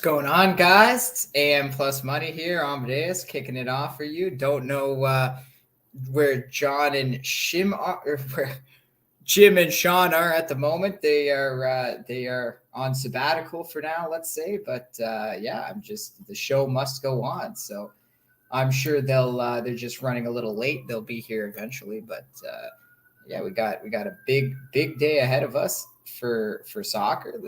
going on, guys? It's AM Plus Money here. Amadeus kicking it off for you. Don't know where John and Shim are, or where Jim and Sean are at the moment. They are on sabbatical for now, let's say. But yeah, the show must go on. So I'm sure they're just running a little late. They'll be here eventually. But yeah, we got a big day ahead of us for soccer.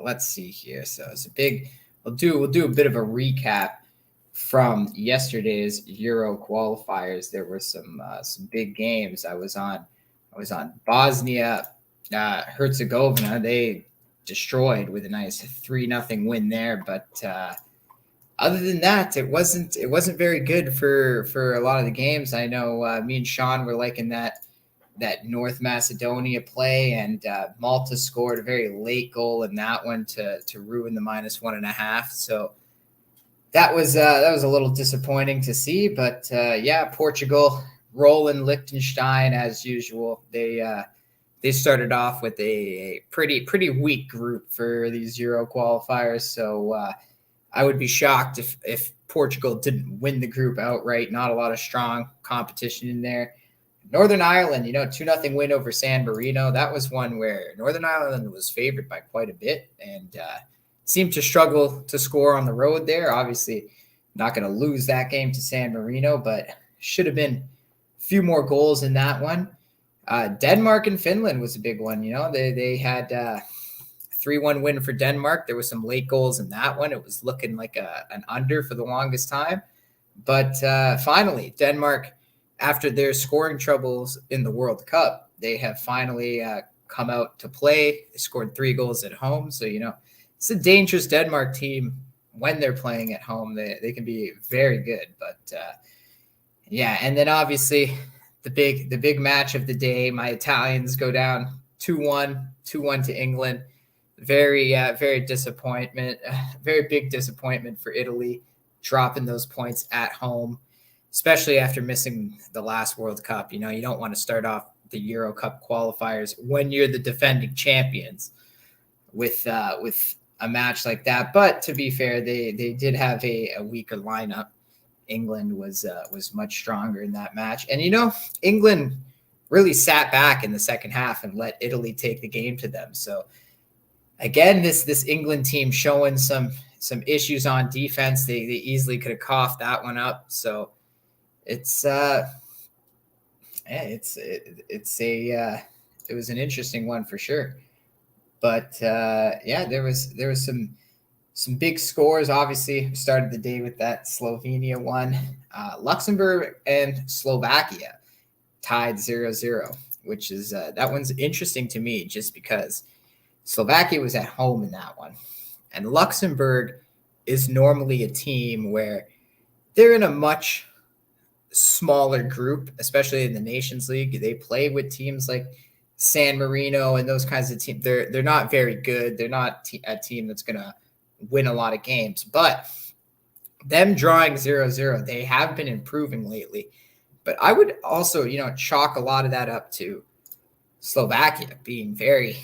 Let's see here. So it's a big. We'll do a bit of a recap from yesterday's Euro qualifiers. There were some big games. I was on Bosnia, Herzegovina. They destroyed with a nice 3-0 win there. But other than that, it wasn't very good for a lot of the games. I know me and Sean were liking that North Macedonia play, and Malta scored a very late goal in that one to ruin the -1.5. So that was a little disappointing to see. But yeah, Portugal rolling Liechtenstein as usual. They started off with a pretty weak group for these Euro qualifiers. So I would be shocked if Portugal didn't win the group outright. Not a lot of strong competition in there. Northern Ireland, 2-0 win over San Marino. That was one where Northern Ireland was favored by quite a bit and seemed to struggle to score on the road there. Obviously, not going to lose that game to San Marino, but should have been a few more goals in that one. Denmark and Finland was a big one. They had 3-1 win for Denmark. There was some late goals in that one. It was looking like an under for the longest time. But finally, Denmark, after their scoring troubles in the World Cup, they have finally come out to play. They scored 3 goals at home. So, it's a dangerous Denmark team when they're playing at home. They can be very good. But, yeah, and then obviously the big match of the day, my Italians go down 2-1 to England. Very big disappointment for Italy, dropping those points at home, especially after missing the last World Cup. You don't want to start off the Euro Cup qualifiers when you're the defending champions with a match like that. But to be fair, they did have a weaker lineup. England was much stronger in that match. And, England really sat back in the second half and let Italy take the game to them. So, again, this England team showing some issues on defense. They easily could have coughed that one up. So, it was an interesting one for sure. But yeah, there was some big scores. Obviously, we started the day with that Slovenia one. Luxembourg and Slovakia tied 0-0, which is that one's interesting to me just because Slovakia was at home in that one, and Luxembourg is normally a team where they're in a much smaller group, especially in the Nations League. They play with teams like San Marino and those kinds of teams. They're not very good. They're not a team that's going to win a lot of games. But them drawing 0-0, they have been improving lately. But I would also, chalk a lot of that up to Slovakia being very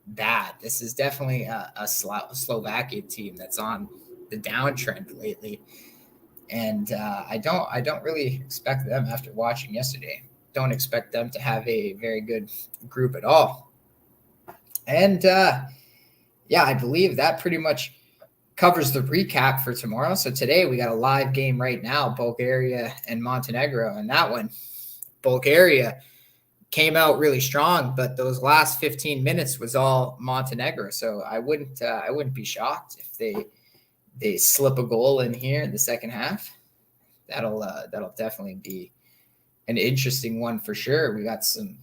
bad. This is definitely a Slovakia team that's on the downtrend lately. And I don't really expect them, after watching yesterday, don't expect them to have a very good group at all. And yeah, I believe that pretty much covers the recap for tomorrow. So today we got a live game right now, Bulgaria and Montenegro. And that one, Bulgaria came out really strong, but those last 15 minutes was all Montenegro. So I wouldn't be shocked if they slip a goal in here in the second half. That'll definitely be an interesting one for sure. We got some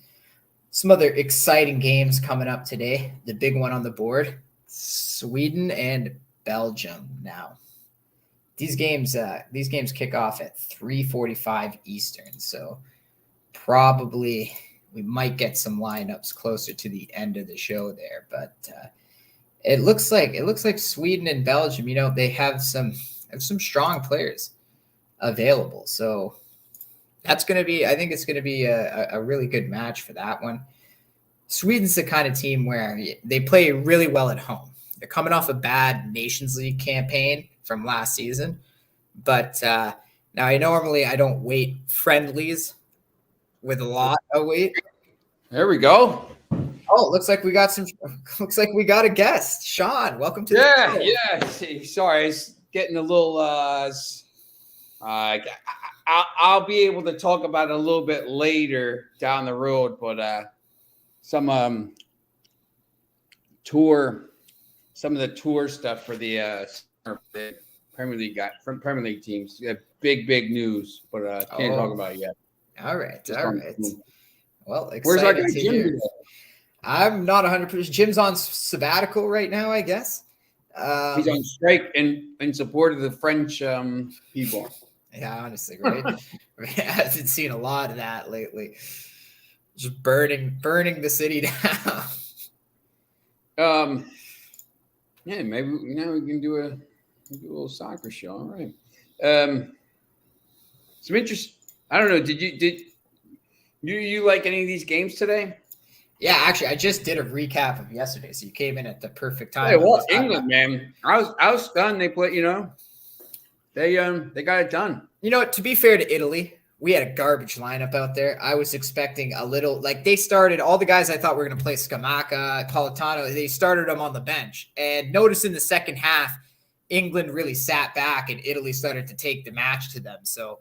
other exciting games coming up today. The big one on the board, Sweden and Belgium. Now, these games kick off at 3:45 Eastern. So probably we might get some lineups closer to the end of the show there, but it looks like Sweden and Belgium, they have some strong players available. So I think it's going to be a really good match for that one. Sweden's the kind of team where they play really well at home. They're coming off a bad Nations League campaign from last season. But now I don't weight friendlies with a lot of weight. There we go. Oh, looks like we got a guest. Sean, welcome to the show. Yeah. Sorry, it's getting a little I'll be able to talk about it a little bit later down the road, but some of the tour stuff for the Premier League teams. Big news, but can't talk about it yet. All right. Well, excited. Where's our guy Jim today? I'm not 100%. Jim's on sabbatical right now, I guess. He's on strike in support of the French people. Yeah, honestly, right? I haven't seen a lot of that lately. Just burning the city down. Yeah, maybe now we can do a little soccer show. All right. Some interest. I don't know. Did you like any of these games today? Yeah, actually, I just did a recap of yesterday, so you came in at the perfect time. Hey, well, England, man, I was stunned. They played, they got it done. To be fair to Italy, we had a garbage lineup out there. I was expecting a little, they started all the guys I thought were going to play Scamacca, Politano. They started them on the bench, and notice in the second half, England really sat back, and Italy started to take the match to them. So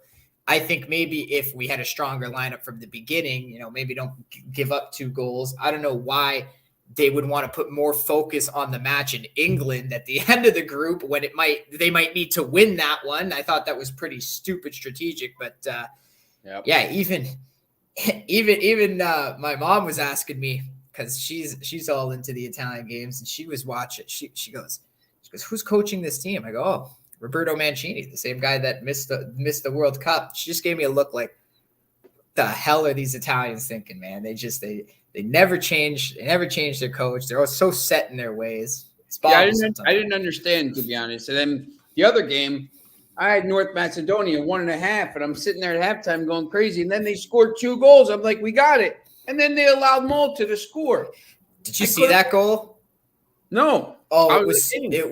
I think maybe if we had a stronger lineup from the beginning, maybe don't give up 2 goals. I don't know why they would want to put more focus on the match in England at the end of the group when they might need to win that one. I thought that was pretty stupid strategic, but yeah, even my mom was asking me because she's all into the Italian games and she was watching. She goes, who's coaching this team? I go, oh, Roberto Mancini, the same guy that missed the World Cup. She just gave me a look like, the hell are these Italians thinking, man? They never change. They never change their coach. They're all so set in their ways. I didn't understand, to be honest. And then the other game, I had North Macedonia 1.5, and I'm sitting there at halftime going crazy. And then they scored 2 goals. I'm like, we got it. And then they allowed Malta to score. Did you see that goal? No. Oh, it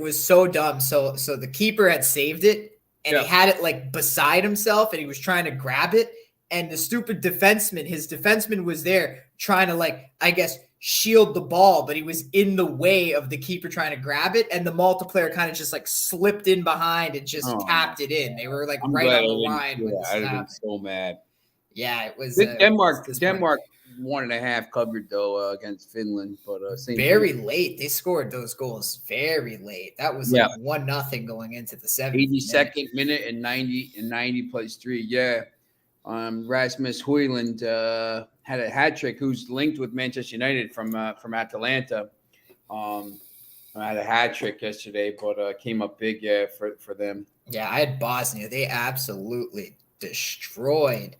was so dumb. So the keeper had saved it, and he had it beside himself, and he was trying to grab it. And the stupid his defenseman was there trying to I guess shield the ball, but he was in the way of the keeper trying to grab it. And the multiplayer kind of just slipped in behind and just tapped it in. They were right on the line. I'd have been so mad. Yeah, it was Denmark 1.5 covered though against Finland, but very late. They scored those goals very late. That was 1-0 going into the 82nd minute and 90 plus 3. Yeah. Rasmus Højlund had a hat trick. Who's linked with Manchester United from Atalanta. Had a hat trick yesterday, but came up big for them. Yeah, I had Bosnia. They absolutely destroyed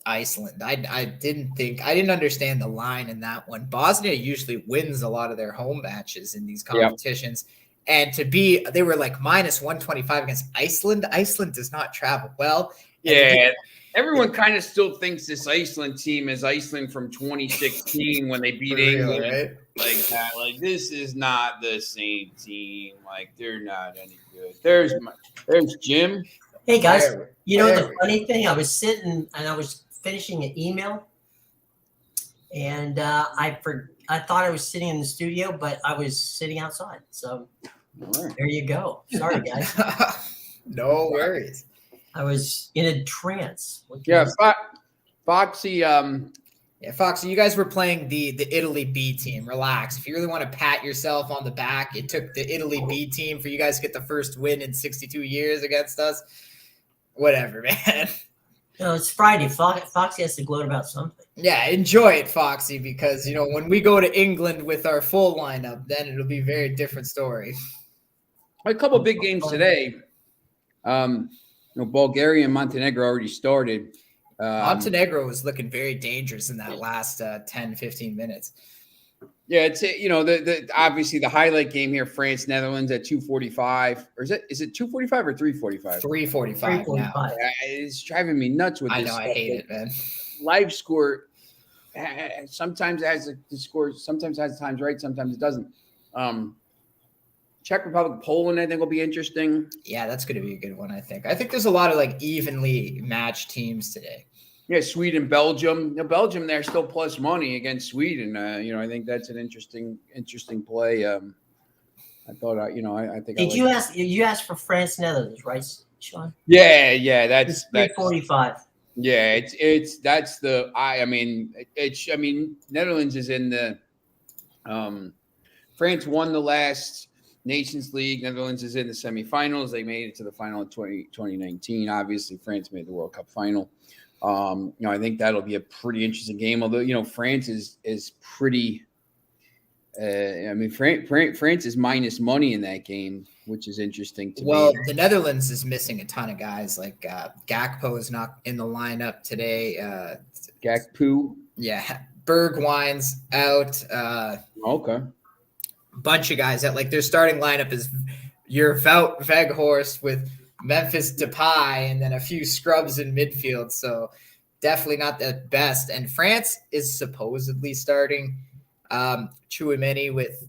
Iceland. I didn't understand the line in that one. Bosnia usually wins a lot of their home matches in these competitions. Yep. And they were minus 125 against Iceland. Iceland does not travel well. Yeah, everyone kind of still thinks this Iceland team is Iceland from 2016 when they beat England. Right? Like that. This is not the same team. They're not any good. There's Jim. Hey guys, the funny thing? I was sitting and I was finishing an email, and I thought I was sitting in the studio, but I was sitting outside. So there you go. Sorry, guys. No worries. I was in a trance. Foxy. Foxy, you guys were playing the Italy B team. Relax. If you really want to pat yourself on the back, it took the Italy B team for you guys to get the first win in 62 years against us. Whatever, man. It's Friday. Foxy has to gloat about something. Yeah, enjoy it, Foxy, because, when we go to England with our full lineup, then it'll be a very different story. A couple of big games today. Bulgaria and Montenegro already started. Montenegro was looking very dangerous in that last 10, 15 minutes. Yeah, it's obviously the highlight game here, France Netherlands at 2:45, or is it 2:45 or 3:45? 3:45 now. It's driving me nuts with this. I know, I hate it, man. Live score sometimes it has the score, sometimes it has times right, sometimes it doesn't. Czech Republic, Poland, I think will be interesting. Yeah, that's going to be a good one, I think. I think there's a lot of like evenly matched teams today. Yeah, Sweden, Belgium. Belgium, they're still plus money against Sweden. I think that's an interesting play. I thought, I think. Did you ask? You asked for France, Netherlands, right, Sean? Yeah, that's 345. Yeah, that's the Netherlands is in the France won the last Nations League. Netherlands is in the semifinals. They made it to the final in 2019. Obviously, France made the World Cup final. I think that'll be a pretty interesting game. Although, France is pretty. France is minus money in that game, which is interesting to me. The Netherlands is missing a ton of guys. Like Gakpo is not in the lineup today. Gakpo. Yeah, Bergwijn's out. Okay. Bunch of guys that like their starting lineup is your Wout Weghorst with Memphis Depay and then a few scrubs in midfield. So definitely not the best. And France is supposedly starting Chouameni with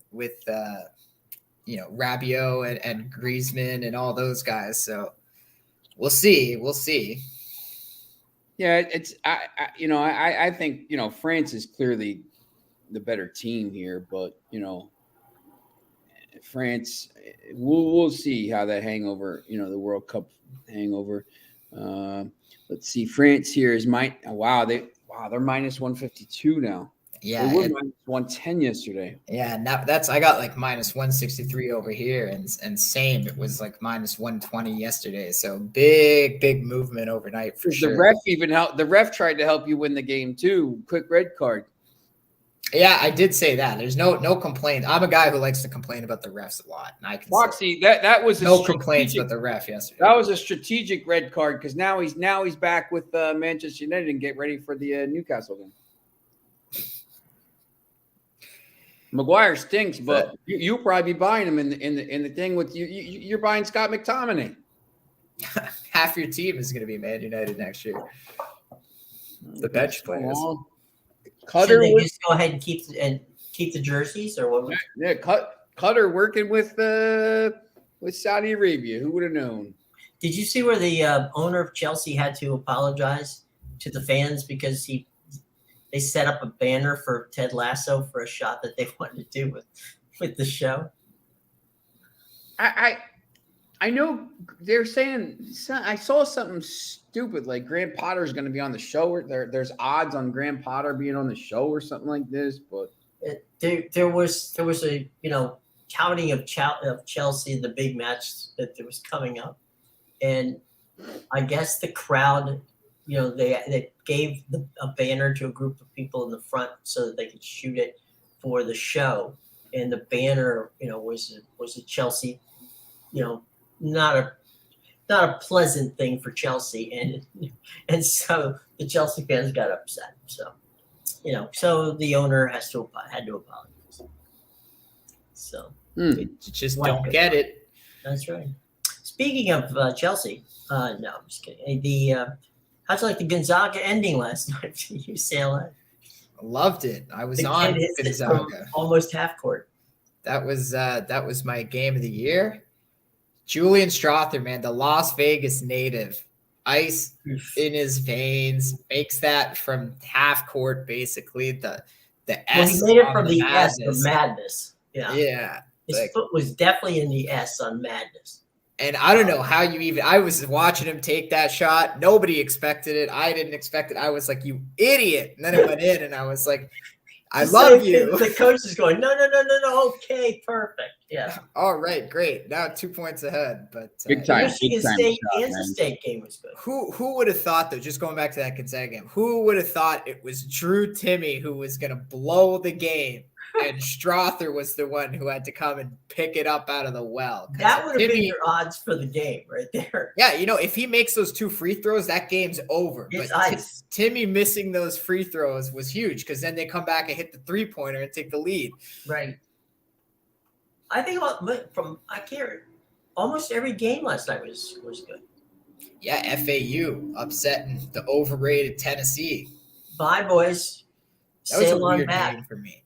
Rabiot and Griezmann and all those guys. So we'll see. Yeah, I think France is clearly the better team here, but France, we'll see how that hangover, the World Cup hangover. Let's see, France here is they're minus 152 now. Yeah, they were minus 110 yesterday. Yeah, now I got like minus 163 over here, and same. It was like minus 120 yesterday. So big movement overnight for sure. The ref tried to help you win the game too. Quick red card. Yeah, I did say that. There's no complaint. I'm a guy who likes to complain about the refs a lot, and I can Foxy, that was no complaints about the ref yesterday. That was a strategic red card because now he's back with Manchester United and get ready for the Newcastle game. Maguire stinks, but you'll probably be buying him in the thing with you. You're buying Scott McTominay. Half your team is going to be Man United next year. The bench players. Cutter, they just go ahead and keep the jerseys, or what? Yeah, Cutter working with Saudi Arabia. Who would have known? Did you see where the owner of Chelsea had to apologize to the fans because they set up a banner for Ted Lasso for a shot that they wanted to do with the show? I know they're saying I saw something stupid like Graham Potter's going to be on the show. Or there's odds on Graham Potter being on the show or something like this. But there was a touting of Chelsea, the big match that there was coming up, and I guess the crowd, they gave a banner to a group of people in the front so that they could shoot it for the show, and the banner was a Chelsea, not a pleasant thing for Chelsea, and so the Chelsea fans got upset. So, so the owner had to apologize. So just don't get it. That's right. Speaking of Chelsea, no, I'm just kidding. How'd you like the Gonzaga ending last night for UCLA? Loved it. I was on Gonzaga almost half court. That was my game of the year. Julian Strother, man, the Las Vegas native, ice in his veins, makes that from half court basically. The S. He made it from the S of madness. Yeah. His foot was definitely in the S on madness. And I don't know how I was watching him take that shot. Nobody expected it. I didn't expect it. I was like, you idiot. And then it went in, and I was like, I love you. The coach is going, no. Okay, perfect. Yeah. All right, great. Now 2 points ahead. But big time. Michigan State, Kansas State game was good. Who would have thought, though, just going back to that Gonzaga game, who would have thought it was Drew Timme who was going to blow the game, and Strother was the one who had to come and pick it up out of the well? That would have been your odds for the game right there. Yeah, if he makes those 2 free throws, that game's over. But Timme missing those free throws was huge because then they come back and hit the 3-pointer and take the lead. Right. I think almost every game last night was good. Yeah, FAU upsetting the overrated Tennessee. Bye, boys. That was a Sail on weird back game for me.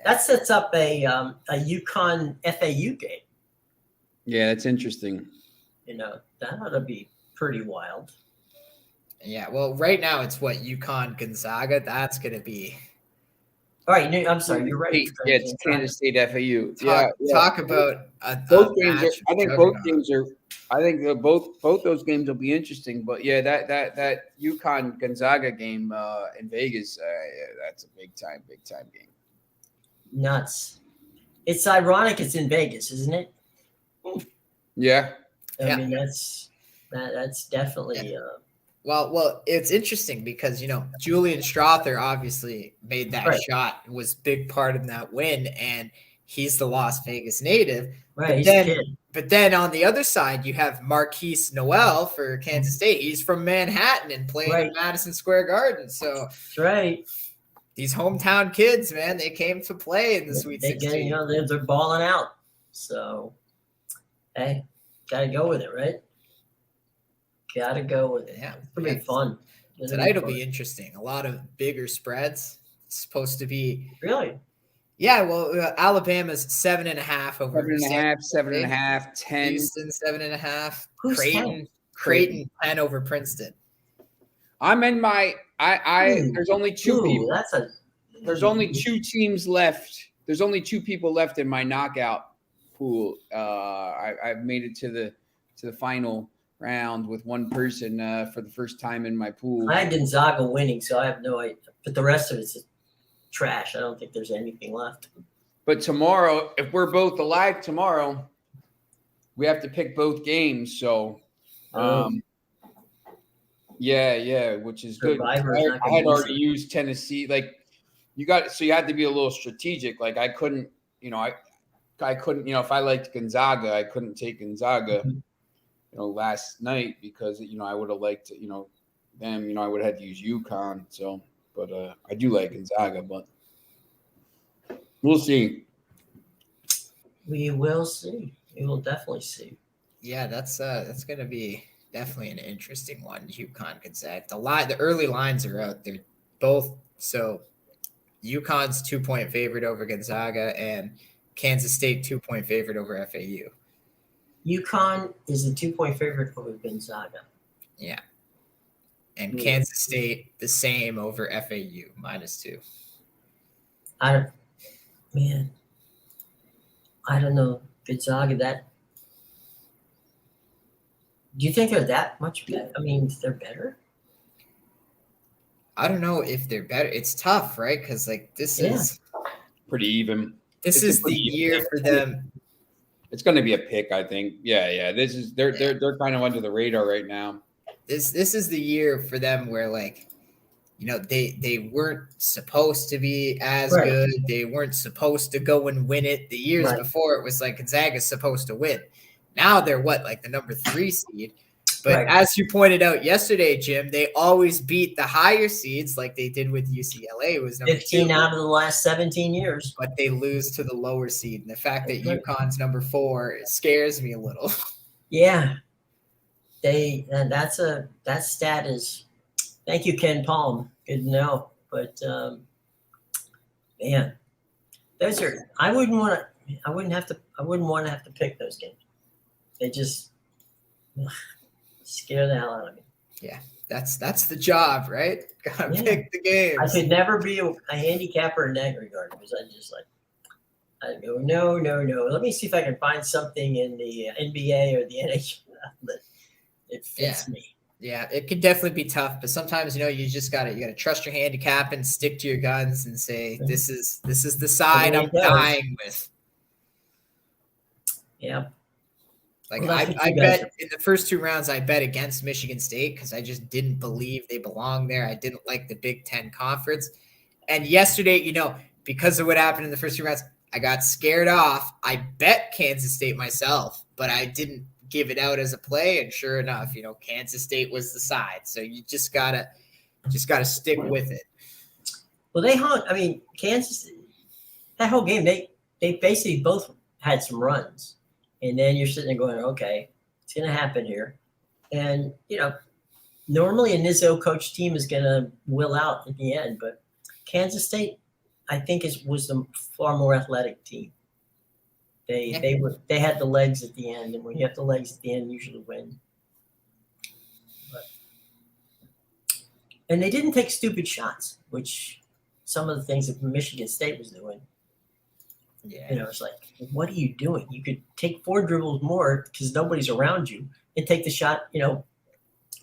That sets up a UConn FAU game. Yeah, that's interesting. That ought to be pretty wild. Yeah, well, right now it's what UConn Gonzaga. That's going to be. All right, I'm sorry, you're right. Yeah, it's Kansas State FAU. Talk about both games. match I think both games are. I think both those games will be interesting. But yeah, that UConn Gonzaga game in Vegas, that's a big time game. Nuts. It's ironic it's in Vegas, isn't it? Yeah. I mean, that's definitely. Well, it's interesting because Julian Strother obviously made that shot, was a big part of that win, and he's the Las Vegas native. Right. But then on the other side, you have Marquise Noel for Kansas State. He's from Manhattan and playing in Madison Square Garden. So that's right. These hometown kids, man, they came to play in the Sweet 16. They're balling out. So, hey, gotta go with it, right? Gotta go with it. Yeah, it'll be fun. Tonight will be interesting. A lot of bigger spreads. It's supposed to be really. Yeah, well, Alabama's 7.5 over 7.5, 10. Houston 7.5. Who's Creighton 10 over Princeton. I'm in my. There's only two people. There's only two two teams left. There's only two people left in my knockout pool. I've made it to the final round with one person for the first time in my pool. I had Gonzaga winning, so I have no idea. But the rest of it's trash. I don't think there's anything left. But tomorrow, if we're both alive tomorrow, we have to pick both games. So, yeah, which is good. I had already used Tennessee. Like you had to be a little strategic. Like I couldn't, I couldn't, if I liked Gonzaga, I couldn't take Gonzaga, last night because, I would have liked, them, I would have had to use UConn. So, but I do like Gonzaga, but we'll see. We will see. We will definitely see. Yeah, that's going to be definitely an interesting one. UConn Gonzaga. The early lines are out there, both. So UConn's 2-point favorite over Gonzaga, and Kansas State 2-point favorite over FAU. UConn is a 2-point favorite over Gonzaga. Yeah. And Kansas State the same over FAU -2. I don't know. Gonzaga, do you think they're that much better? I mean, they're better? I don't know if they're better. It's tough, right? Because this is pretty even. This is the year for them. It's going to be a pick, I think. Yeah. They're kind of under the radar right now. This is the year for them where they weren't supposed to be as good. They weren't supposed to go and win it. The years before it was like Gonzaga's supposed to win. Now they're the number 3 seed. But as you pointed out yesterday, Jim, they always beat the higher seeds like they did with UCLA. It was number 15 2, out of the last 17 years. But they lose to the lower seed. And the fact that UConn's number 4 scares me a little. Yeah. That stat is, thank you, Ken Palm. Good to know. But man, those are, I wouldn't want to have to pick those games. They just scare the hell out of me. Yeah, that's the job, right? Gotta pick the games. I could never be a handicapper in that regard because I go, no. Let me see if I can find something in the NBA or the NHL that it fits me. Yeah, it could definitely be tough, but sometimes you just gotta trust your handicap and stick to your guns and say this is the side I'm dying with. Yeah. I bet in the first 2 rounds, I bet against Michigan State because I just didn't believe they belonged there. I didn't like the Big Ten Conference. And yesterday, because of what happened in the first 2 rounds, I got scared off. I bet Kansas State myself, but I didn't give it out as a play. And sure enough, Kansas State was the side. So you just gotta stick with it. Well, they hung. I mean, Kansas, that whole game, they basically both had some runs. And then you're sitting there going, okay, it's going to happen here. And, normally an Izzo coach team is going to will out at the end. But Kansas State, I think it was the far more athletic team. They had the legs at the end, and when you have the legs at the end, you usually win. And they didn't take stupid shots, which some of the things that Michigan State was doing. Yeah. You know, it's like, what are you doing? You could take 4 dribbles more because nobody's around you and take the shot, you know,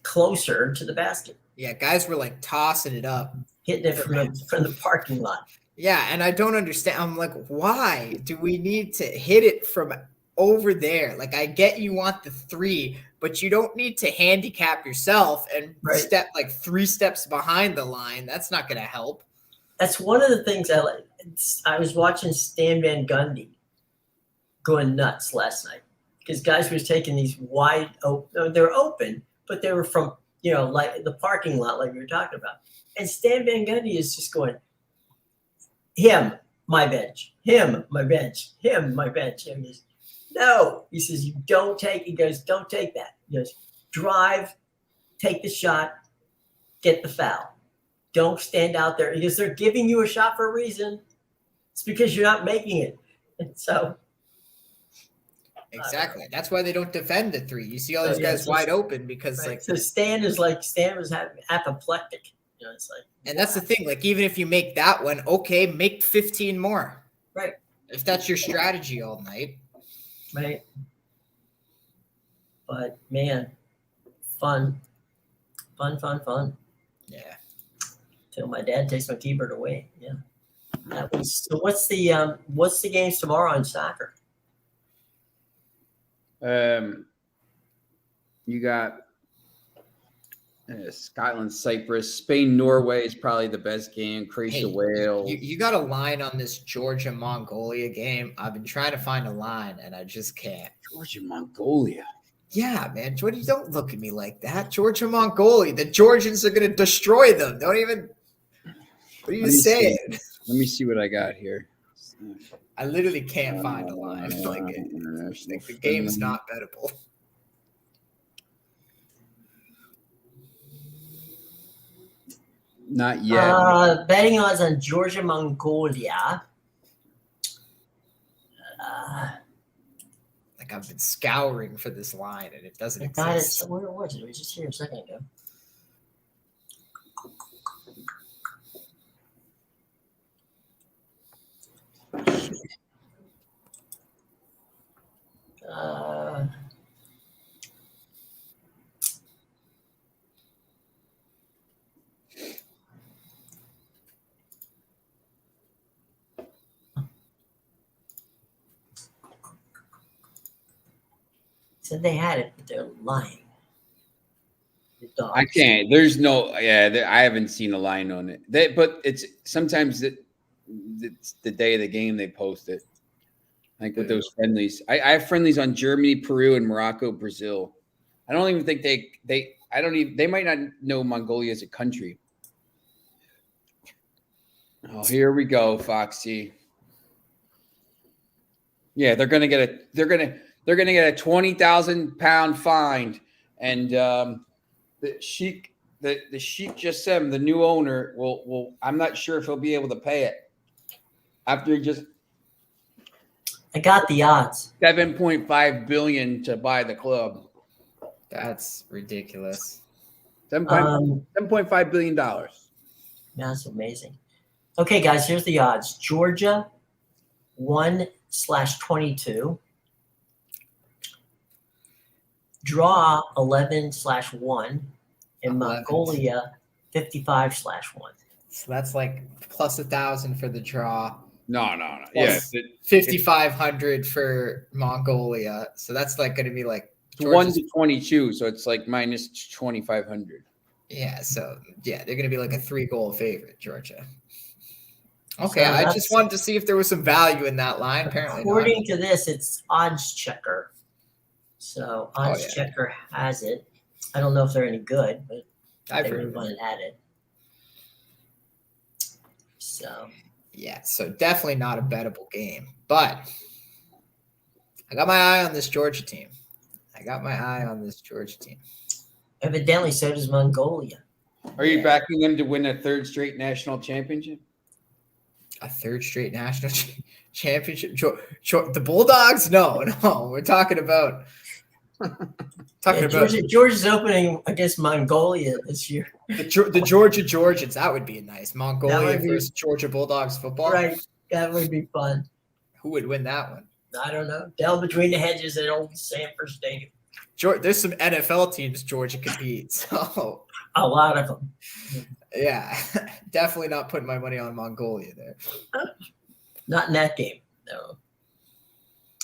closer to the basket. Yeah, guys were like tossing it up. Hitting it from the parking lot. Yeah, and I don't understand. I'm like, why do we need to hit it from over there? Like, I get you want the 3, but you don't need to handicap yourself and step like 3 steps behind the line. That's not going to help. That's one of the things I like. I was watching Stan Van Gundy going nuts last night because guys was taking these wide open. They were open, but they were from, you know, like the parking lot, like we were talking about. And Stan Van Gundy is just going, him, my bench, him, my bench, him, my bench. And he goes, no. He says, you don't take. He goes, don't take that. He goes, drive, take the shot, get the foul. Don't stand out there because they're giving you a shot for a reason. It's because you're not making it. And so. Exactly. That's why they don't defend the 3. You see all these guys wide open because like. So Stan was apoplectic. You know, it's like. And that's the thing. Like, even if you make that one, okay, make 15 more. Right. If that's your strategy all night. Right. But man, fun. Yeah. Till my dad takes my T-bird away. Yeah. That was, so what's the games tomorrow in soccer? You got Scotland, Cyprus, Spain, Norway is probably the best game. Croatia, Wales. You got a line on this Georgia Mongolia game. I've been trying to find a line and I just can't. Georgia Mongolia. Yeah, man. Jordy, don't look at me like that. Georgia Mongolia. The Georgians are going to destroy them. Don't even. What are you saying? Let me see what I got here. I literally can't find a line. Like the game's not bettable. Not yet. Betting odds on Georgia Mongolia. Like I've been scouring for this line and it doesn't exist. Where was it? It was just here a second ago. Said they had it, but they're lying. The I can't. There's no. Yeah, I haven't seen a line on it. But it's sometimes it's the day of the game they post it. Like with those friendlies. I have friendlies on Germany, Peru, and Morocco, Brazil. I don't even think they might not know Mongolia as a country. Oh, here we go, Foxy. Yeah, they're gonna get a 20,000 fine, and the Sheikh Jassim, the new owner, will. I'm not sure if he'll be able to pay it after he just. I got the odds. $7.5 billion to buy the club. That's ridiculous. $7.5 billion. That's amazing. Okay, guys, here's the odds. Georgia 1/22. Draw 11/1, and Mongolia 55/1. So that's like plus 1,000 for the draw. No. Yeah, 5,500 for Mongolia. So that's like going to be like 1 to 22. So it's like minus 2,500. Yeah. So yeah, they're going to be like a 3-goal favorite, Georgia. Okay, So I just wanted to see if there was some value in that line. Apparently, according to this, it's Odds Checker. So Odds Checker has it. I don't know if they're any good, but everyone had it. So yeah, so definitely not a bettable game. But I got my eye on this Georgia team. Evidently, so does Mongolia. Are you backing them to win a 3rd straight national championship? A third straight national championship. The Bulldogs? No. We're talking about Georgia's opening against Mongolia this year. the Georgia Georgians. That would be nice. Mongolia versus Georgia Bulldogs football. Right. That would be fun. Who would win that one? I don't know. Down between the hedges at old Sanford Stadium. There's some NFL teams Georgia could beat. So a lot of them. Yeah, definitely not putting my money on Mongolia there. Not in that game, no.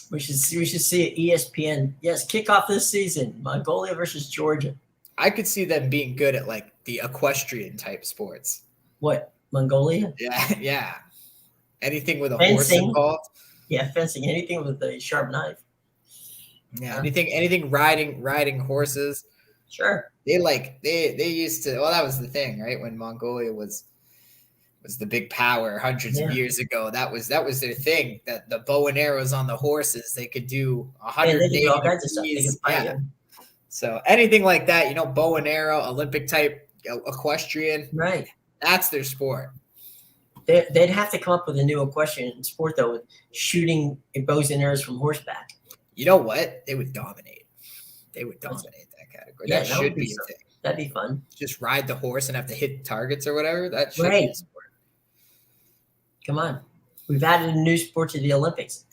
We should see it ESPN. Yes, kickoff this season, Mongolia versus Georgia. I could see them being good at like the equestrian type sports. What, Mongolia? Yeah. Anything with a fencing. Horse involved. Yeah, fencing. Anything with a sharp knife. Yeah, anything riding horses. Sure. They used to. Well, that was the thing, right? When Mongolia was the big power hundreds of years ago. That was their thing. That the bow and arrows on the horses, they could do 180 degrees. Yeah. So anything like that, bow and arrow, Olympic type, equestrian. Right. That's their sport. They'd have to come up with a new equestrian sport though, with shooting bows and arrows from horseback. You know what? They would dominate. They would dominate that category. Yeah, that should be a thing. That'd be fun. Just ride the horse and have to hit targets or whatever. That should be a sport. Come on. We've added a new sport to the Olympics.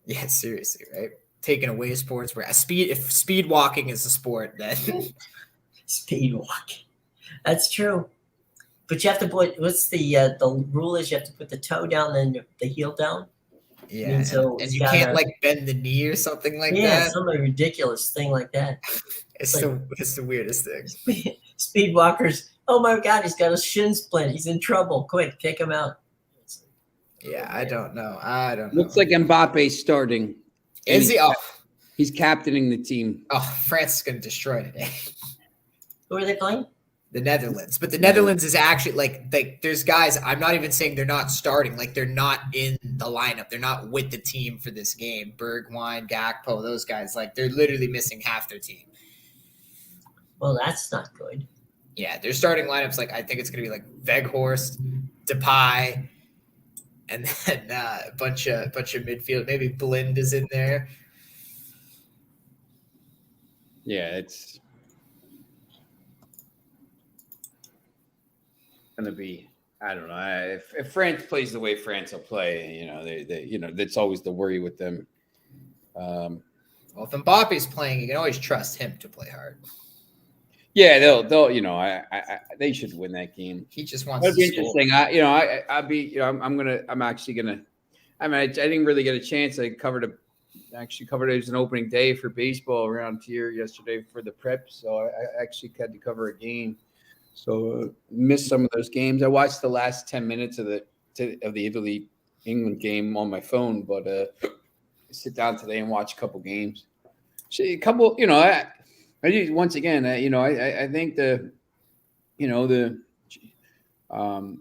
Yeah, seriously, right? Taking away sports where if speed walking is a sport, then speed walking. That's true. But you have to put what's the rule is you have to put the toe down then the heel down. Yeah, and you can't bend the knee or something like that. Yeah, some ridiculous thing like that. It's the weirdest thing. Speed walkers. Oh my God, he's got a shin splint. He's in trouble. Quick, take him out. Yeah, I don't know. Looks like Mbappe's starting. Is he? Oh, he's captaining the team. Oh, France is going to destroy today. Who are they playing? The Netherlands. But the Netherlands is actually like there's guys, I'm not even saying they're not starting. Like they're not in the lineup. They're not with the team for this game. Bergwijn, Gakpo, those guys, like they're literally missing half their team. Well, that's not good. Yeah, their starting lineups, like I think it's going to be like Weghorst, Depay, and then a bunch of midfield. Maybe Blind is in there. Yeah, it's going to be. I don't know. If France plays the way France will play, that's always the worry with them. Well, if Mbappe's playing, you can always trust him to play hard. Yeah, they'll. They should win that game. He just wants. That'd be interesting. I didn't really get a chance. I covered it as an opening day for baseball around here yesterday for the prep, so I actually had to cover a game. So missed some of those games. I watched the last 10 minutes of the Italy-England game on my phone, but I sit down today and watch a couple games. I think the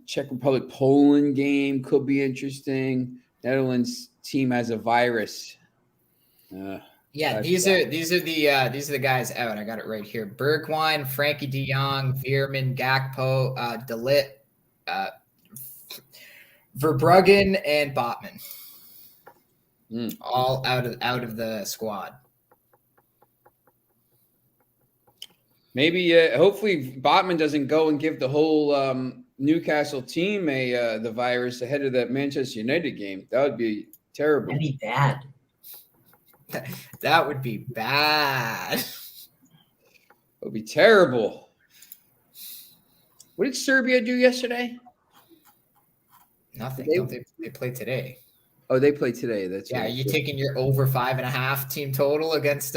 Czech Republic Poland game could be interesting. Netherlands team has a virus. These are the guys out. I got it right here. Bergwijn, Frankie de Jong, Veerman, Gakpo, De Ligt, Verbruggen, and Botman. All out of the squad. Maybe, hopefully, Botman doesn't go and give the whole Newcastle team the virus ahead of that Manchester United game. That would be terrible. That'd be bad. That would be bad. It would be terrible. What did Serbia do yesterday? Nothing. They play today. Oh, they play today. That's right. Are you taking your over 5.5 team total against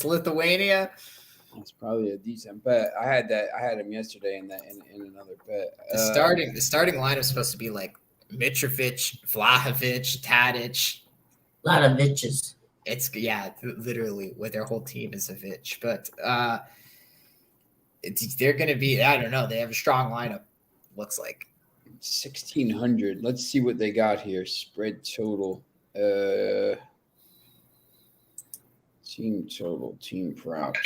Lithuania? It's probably a decent bet. I had him yesterday in another bet. The starting line is supposed to be like Mitrovic, Vlahovic, Tadic. A lot of Viches. It's literally with their whole team is a Vich, but they're going to be. I don't know. They have a strong lineup. Looks like 1,600. Let's see what they got here. Spread total. Team total. Team props.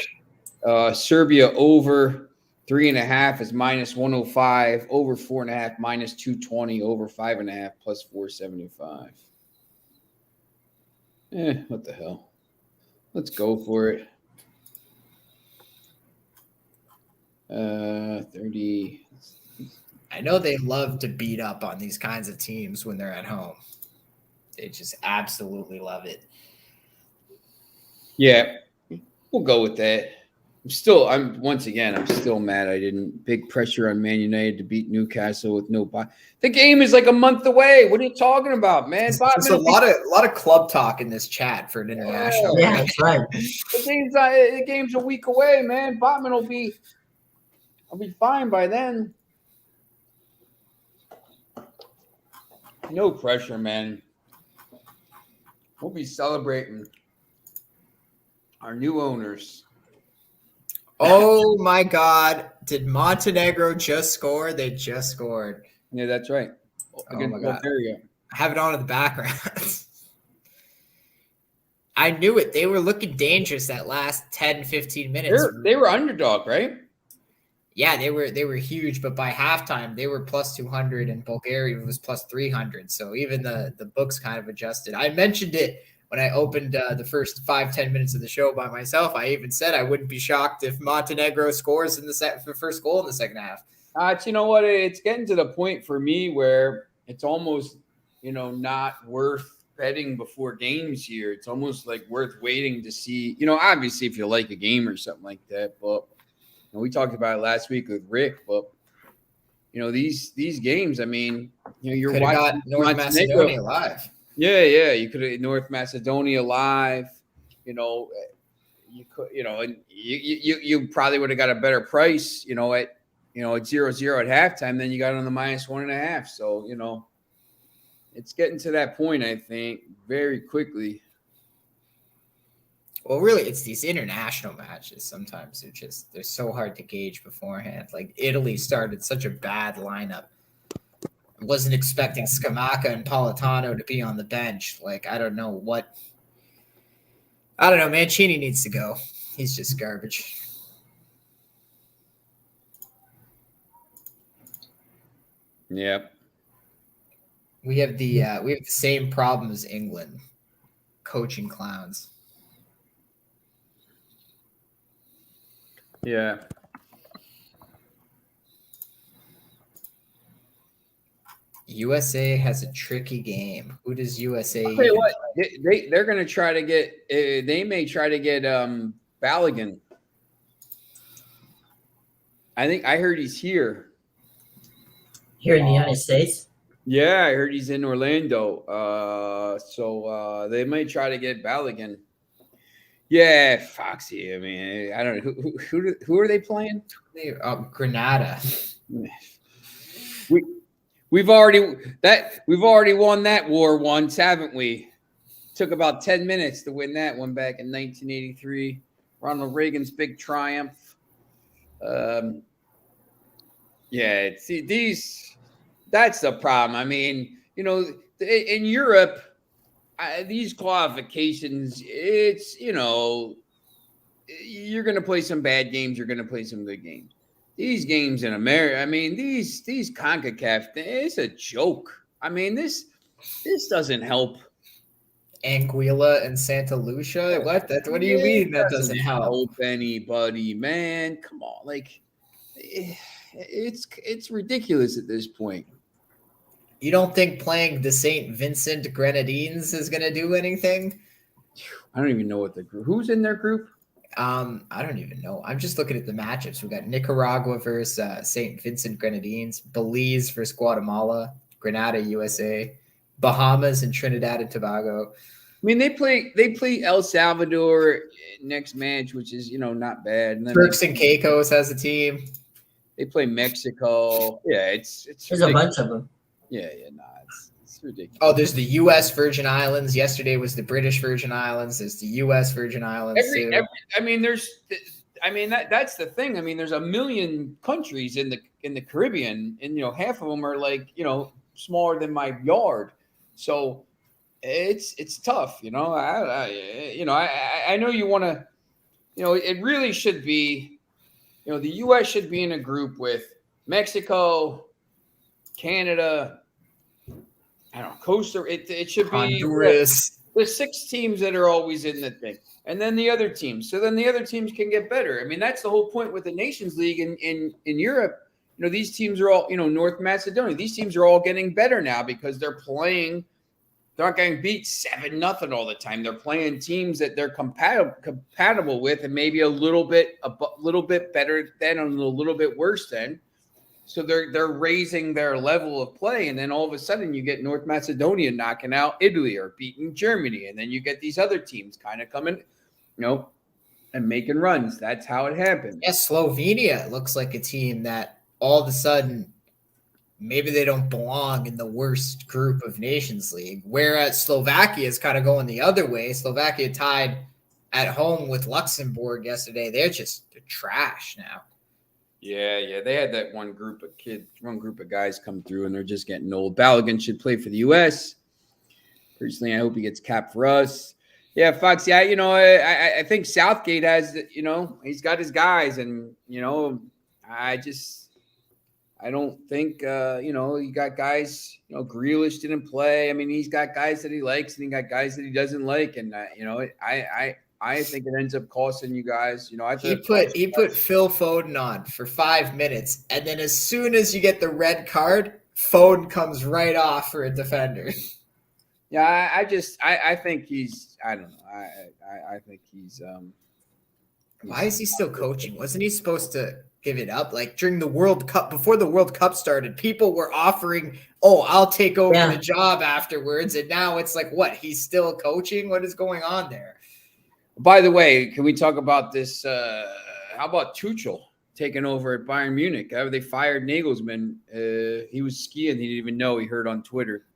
Serbia over 3.5 is minus 105. Over 4.5 minus 220. Over 5.5 plus 475. What the hell? Let's go for it. 30. I know they love to beat up on these kinds of teams when they're at home. They just absolutely love it. Yeah, we'll go with that. I'm still mad I didn't. Big pressure on Man United to beat Newcastle with no buy. The game is like a month away. What are you talking about, man? There's a lot of club talk in this chat for an international. Yeah, that's right. The game's a week away, man. Botman I'll be fine by then. No pressure, man. We'll be celebrating our new owners. Oh my God. Did Montenegro just score? They just scored. Yeah, that's right. Oh my God. Bulgaria. I have it on in the background. I knew it. They were looking dangerous that last 10, 15 minutes. They were underdog, right? Yeah, they were huge, but by halftime they were plus 200 and Bulgaria was plus 300. So even the books kind of adjusted. I mentioned it when I opened the first 5-10 minutes of the show by myself. I even said I wouldn't be shocked if Montenegro scores in the first goal in the second half. You know what? It's getting to the point for me where it's almost, not worth betting before games here. It's almost like worth waiting to see, obviously if you like a game or something like that, but we talked about it last week with Rick, but these games, I mean, you're Could've watching got North Macedonia live. Yeah, you could have North Macedonia live. You could, and you probably would have got a better price, at 0-0 at halftime than you got on the minus 1.5. So it's getting to that point, I think, very quickly. Well, really, it's these international matches. Sometimes they're so hard to gauge beforehand. Like Italy started such a bad lineup. I wasn't expecting Scamacca and Politano to be on the bench. Like, I don't know. Mancini needs to go. He's just garbage. Yep. We have the same problem as England. Coaching clowns. Yeah. USA has a tricky game. Who does USA? I'll tell you what, they're going to try to get. They may try to get Balogun. I heard he's here. Here in the United States. Yeah, I heard he's in Orlando. So they may try to get Balogun. Yeah, Foxy. I mean, I don't know who are they playing? Granada. We've already won that war once, haven't we? Took about 10 minutes to win that one back in 1983. Ronald Reagan's big triumph. That's the problem. I mean, in Europe, these qualifications, it's, you're going to play some bad games. You're going to play some good games. These games in America, I mean, these CONCACAF, it's a joke. I mean, this doesn't help. Anguilla and Santa Lucia? What do you mean that doesn't help anybody, man? Come on. Like, it's ridiculous at this point. You don't think playing the St. Vincent Grenadines is going to do anything? I don't even know what the group. Who's in their group? I don't even know. I'm just looking at the matchups. We got Nicaragua versus St. Vincent Grenadines, Belize versus Guatemala, Grenada, USA, Bahamas and Trinidad and Tobago. I mean, they play El Salvador next match, which is not bad. And then Turks and Caicos has a team. They play Mexico. Yeah, it's there's ridiculous. A bunch of them. Yeah, it's ridiculous. Oh, there's the U.S. Virgin Islands. Yesterday was the British Virgin Islands. There's the U.S. Virgin Islands. That's the thing. I mean, there's a million countries in the Caribbean, and half of them are like smaller than my yard. So it's tough. I know you want to. It really should be the U.S. should be in a group with Mexico, Canada, I don't know, Costa. It should be Honduras. the 6 teams that are always in the thing, and then the other teams. So then the other teams can get better. I mean, that's the whole point with the Nations League in Europe. These teams are all, North Macedonia. These teams are all getting better now because they're playing. They're not getting beat 7-0 all the time. They're playing teams that they're compatible with, and maybe a little bit better than, and a little bit worse than. So they're raising their level of play, and then all of a sudden you get North Macedonia knocking out Italy or beating Germany, and then you get these other teams kind of coming, and making runs. That's how it happens. Yeah, Slovenia looks like a team that all of a sudden maybe they don't belong in the worst group of Nations League, whereas Slovakia is kind of going the other way. Slovakia tied at home with Luxembourg yesterday. They're trash now. Yeah. They had that one group of guys come through, and they're just getting old. Balogun should play for the U.S. Personally, I hope he gets capped for us. Yeah, Fox. Yeah, I think Southgate has, he's got his guys, and I don't think you got guys. Grealish didn't play. I mean, he's got guys that he likes, and he got guys that he doesn't like, and I think it ends up costing you guys. He put Phil Foden on for 5 minutes, and then as soon as you get the red card, Foden comes right off for a defender. Yeah, I think he's. I don't know. I think he's. Why is he still coaching? Wasn't he supposed to give it up? Like during the World Cup, before the World Cup started, people were offering, I'll take over the job afterwards. And now it's like, what? He's still coaching? What is going on there? By the way, can we talk about this? How about Tuchel taking over at Bayern Munich? After they fired Nagelsmann, he was skiing. He didn't even know. He heard on Twitter.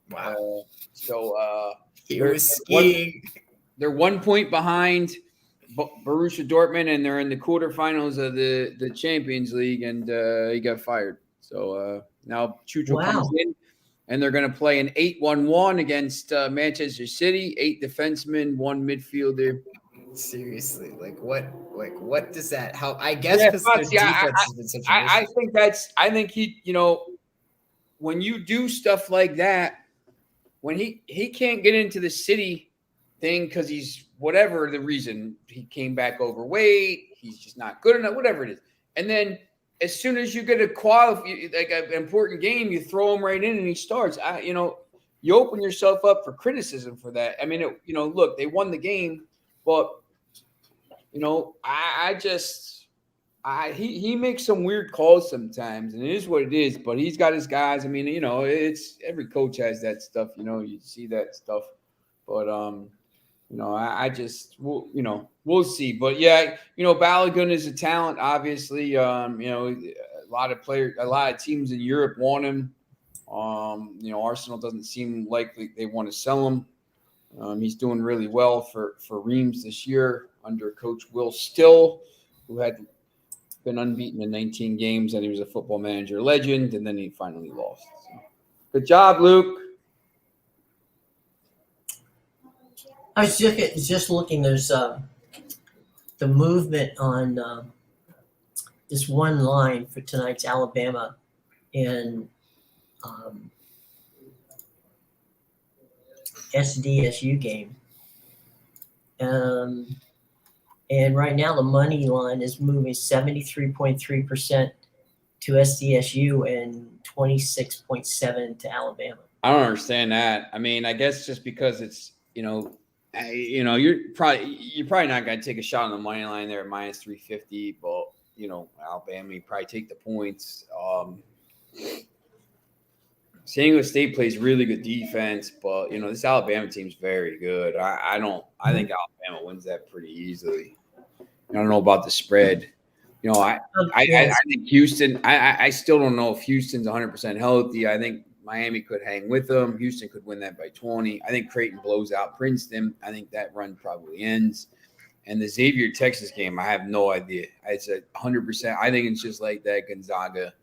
Wow. He was skiing. They're 1 point behind Borussia Dortmund, and they're in the quarterfinals of the Champions League, and he got fired. So now Tuchel comes in, and they're going to play an 8-1-1 against Manchester City. 8 defensemen, 1 midfielder. Seriously, what does that help? I guess because their defense has been such a I think he, when you do stuff like that, when he can't get into the City thing because he's whatever the reason, he came back overweight, he's just not good enough, whatever it is. And then as soon as you get a an important game, you throw him right in and he starts. You open yourself up for criticism for that. I mean, look, they won the game, but he makes some weird calls sometimes, and it is what it is. But he's got his guys. I mean, it's every coach has that stuff. You see that stuff, but we'll see. But yeah, Balogun is a talent, obviously. A lot of teams in Europe want him. Arsenal doesn't seem likely they want to sell him. He's doing really well for Reims this year under coach Will Still, who had been unbeaten in 19 games, and he was a Football Manager legend, and then he finally lost. So, good job, Luke. I was just looking. There's the movement on this one line for tonight's Alabama and SDSU game. And right now the money line is moving 73.3% to SDSU and 26.7% to Alabama. I don't understand that. I mean, I guess just because it's you're probably not going to take a shot on the money line there at minus 350, but Alabama, you probably take the points. San Diego State plays really good defense, but this Alabama team's very good. I think Alabama wins that pretty easily. I don't know about the spread. I think Houston. I still don't know if Houston's 100% healthy. I think Miami could hang with them. Houston could win that by 20. I think Creighton blows out Princeton. I think that run probably ends. And the Xavier Texas game, I have no idea. It's 100%. I think it's just like that Gonzaga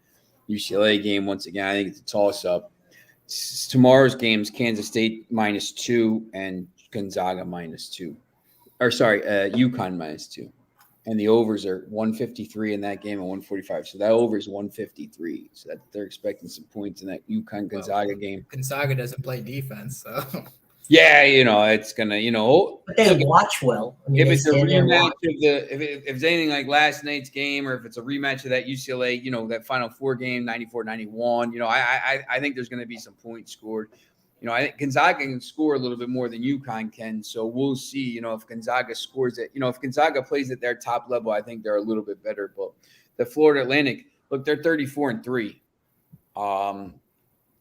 UCLA game. Once again, I think it's a toss-up. Tomorrow's game's Kansas State -2 and Gonzaga -2. Or sorry, UConn -2. and the overs are 153 in that game and 145. So that over is 153. So that they're expecting some points in that UConn Gonzaga game. Gonzaga doesn't play defense, so Yeah, it's gonna, But they watch well. I mean, if it's a rematch if it's anything like last night's game, or if it's a rematch of that UCLA, that Final Four game, 94-91, I think there's going to be some points scored. I think Gonzaga can score a little bit more than UConn can, so we'll see. If Gonzaga scores it, if Gonzaga plays at their top level, I think they're a little bit better. But the Florida Atlantic, look, they're 34-3.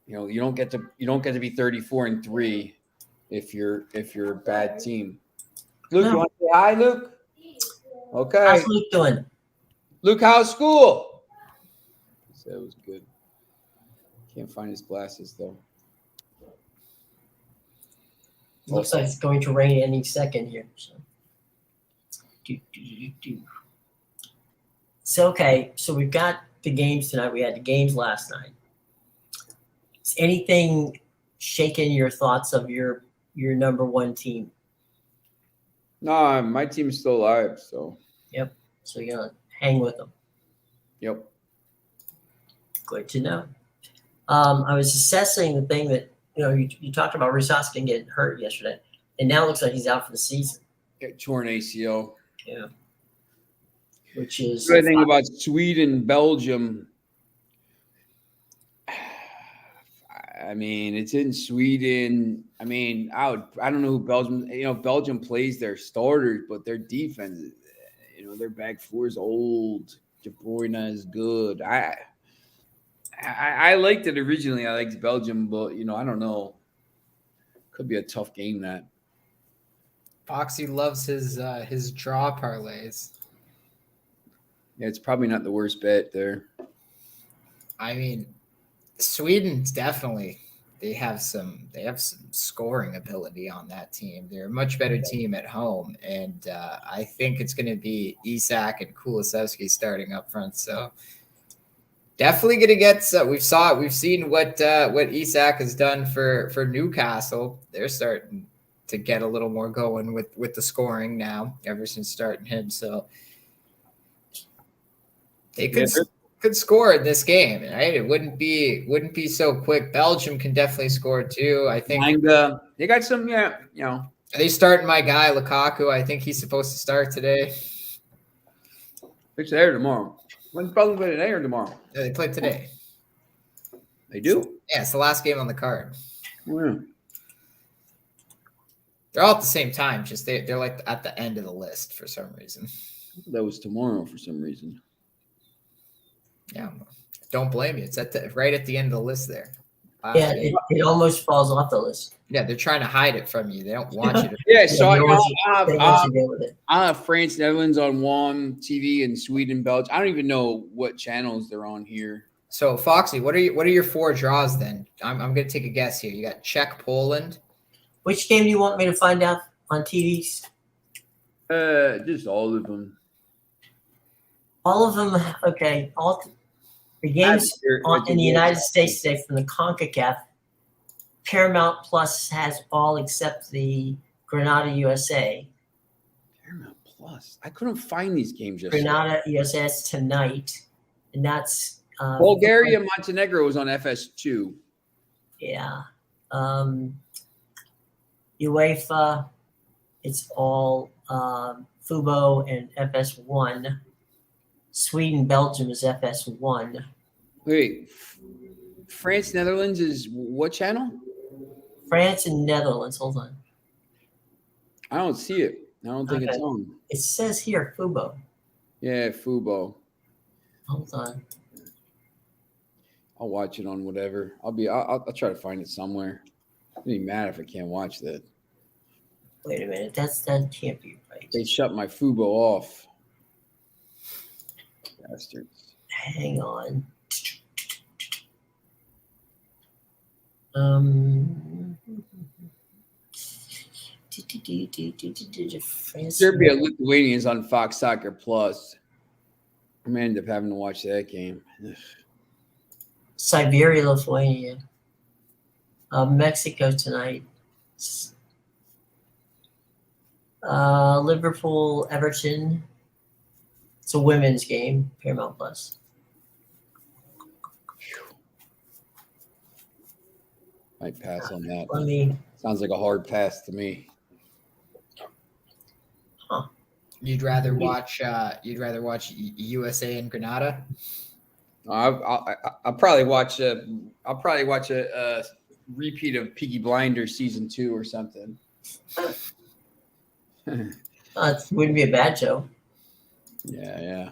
You don't get to be 34-3 if you're a bad team. Luke, you want to say hi, Luke? Okay. How's Luke doing? Luke, how's school? He said it was good. Can't find his glasses, though. Looks like it's going to rain any second here. So we've got the games tonight. We had the games last night. Is anything shaking your thoughts of your number one team? No, my team is still alive, so. Yep. So you're going to hang with them. Yep. Good to know. I was assessing the thing that, you talked about Rhys Hoskins getting hurt yesterday, and now it looks like he's out for the season. Torn ACL. Yeah. Which is the good thing about Sweden, Belgium. I mean, it's in Sweden. I mean, I don't know who Belgium. Belgium plays their starters, but their defense, their back four is old. De Bruyne is good. I liked it originally. I liked Belgium, but I don't know. Could be a tough game. That Foxy loves his draw parlays. Yeah, it's probably not the worst bet there. I mean, Sweden's definitely they have some scoring ability on that team. They're a much better team at home, and I think it's going to be Isak and Kulusevski starting up front. So. Definitely going to get. We've seen what Isak has done for Newcastle. They're starting to get a little more going with the scoring now, ever since starting him. So they could score in this game, right? It wouldn't be so quick. Belgium can definitely score too. I think they got some. Yeah, Are they starting my guy Lukaku? I think he's supposed to start today. It's there tomorrow. When's Belgium play today or tomorrow? Yeah, they play today. They do? Yeah, it's the last game on the card. Yeah. They're all at the same time. Just they're like at the end of the list for some reason. That was tomorrow for some reason. Yeah, don't blame you. It's right at the end of the list there. Yeah, it almost falls off the list. Yeah, they're trying to hide it from you. They don't want you to. Yeah, so I have France, Netherlands on one TV, and Sweden, Belgium. I don't even know what channels they're on here. So Foxy, what are your four draws then? I'm going to take a guess here. You got Czech, Poland. Which game do you want me to find out on TVs? Just all of them. All of them. Okay. All the games in the United States today from the CONCACAF. Paramount Plus has all except the Grenada USA. Paramount Plus. I couldn't find these games yesterday. Grenada USA is tonight, and that's Bulgaria, Montenegro was on FS2. Yeah. UEFA, it's all Fubo and FS1. Sweden, Belgium is FS1. Wait, France, Netherlands is what channel? France and Netherlands. Hold on. I don't see it. I don't think it's on. It says here Fubo. Yeah, Fubo. Hold on. I'll watch it on whatever. I'll try to find it somewhere. It doesn't matter if I can't watch that. Wait a minute. That can't be right. They shut my Fubo off. Bastards. Hang on. Serbia, Lithuania is on Fox Soccer Plus. I may end up having to watch that game. Siberia, Lithuania. Mexico tonight. Liverpool, Everton. It's a women's game, Paramount Plus. Might pass on that. Let me. Sounds like a hard pass to me. You'd rather watch USA and Grenada? I'll probably watch a repeat of Peaky Blinders season 2 or something. It wouldn't be a bad show. Yeah.